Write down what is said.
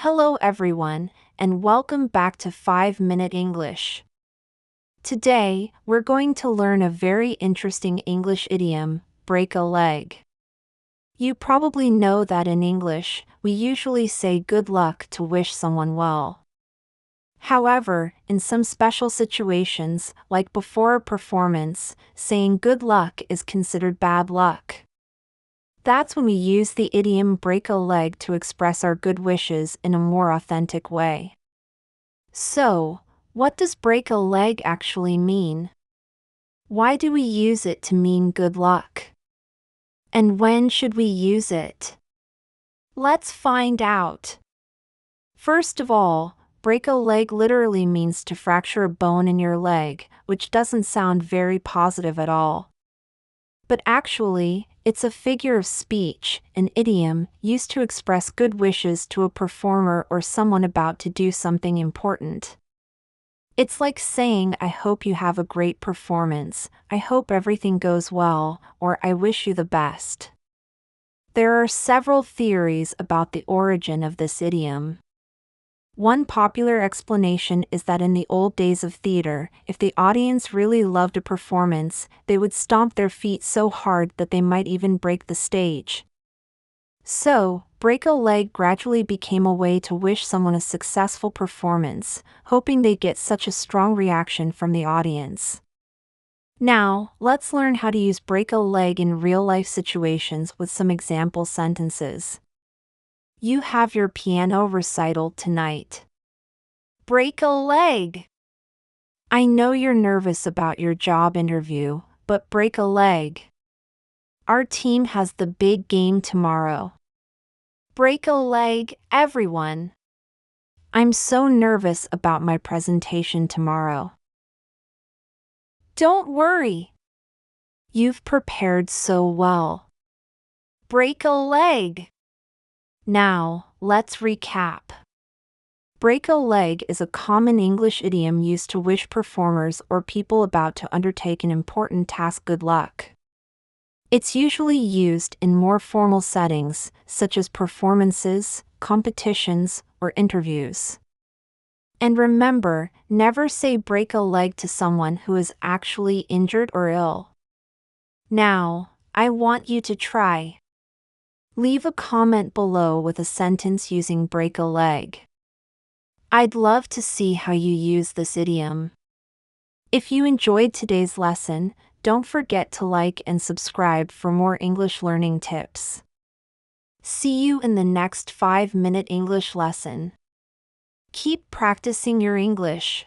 Hello everyone, and welcome back to 5-Minute English. Today, we're going to learn a very interesting English idiom, break a leg. You probably know that in English, we usually say good luck to wish someone well. However, in some special situations, like before a performance, saying good luck is considered bad luck. That's when we use the idiom break a leg to express our good wishes in a more authentic way. So, what does break a leg actually mean? Why do we use it to mean good luck? And when should we use it? Let's find out. First of all, break a leg literally means to fracture a bone in your leg, which doesn't sound very positive at all. But actually, it's a figure of speech, an idiom, used to express good wishes to a performer or someone about to do something important. It's like saying, I hope you have a great performance, I hope everything goes well, or I wish you the best. There are several theories about the origin of this idiom. One popular explanation is that in the old days of theater, if the audience really loved a performance, they would stomp their feet so hard that they might even break the stage. So, break a leg gradually became a way to wish someone a successful performance, hoping they'd get such a strong reaction from the audience. Now, let's learn how to use break a leg in real-life situations with some example sentences. You have your piano recital tonight. Break a leg. I know you're nervous about your job interview, but break a leg. Our team has the big game tomorrow. Break a leg, everyone. I'm so nervous about my presentation tomorrow. Don't worry. You've prepared so well. Break a leg. Now, let's recap. Break a leg is a common English idiom used to wish performers or people about to undertake an important task good luck. It's usually used in more formal settings, such as performances, competitions, or interviews. And remember, never say break a leg to someone who is actually injured or ill. Now, I want you to try. Leave a comment below with a sentence using break a leg. I'd love to see how you use this idiom. If you enjoyed today's lesson, don't forget to like and subscribe for more English learning tips. See you in the next 5-minute English lesson. Keep practicing your English.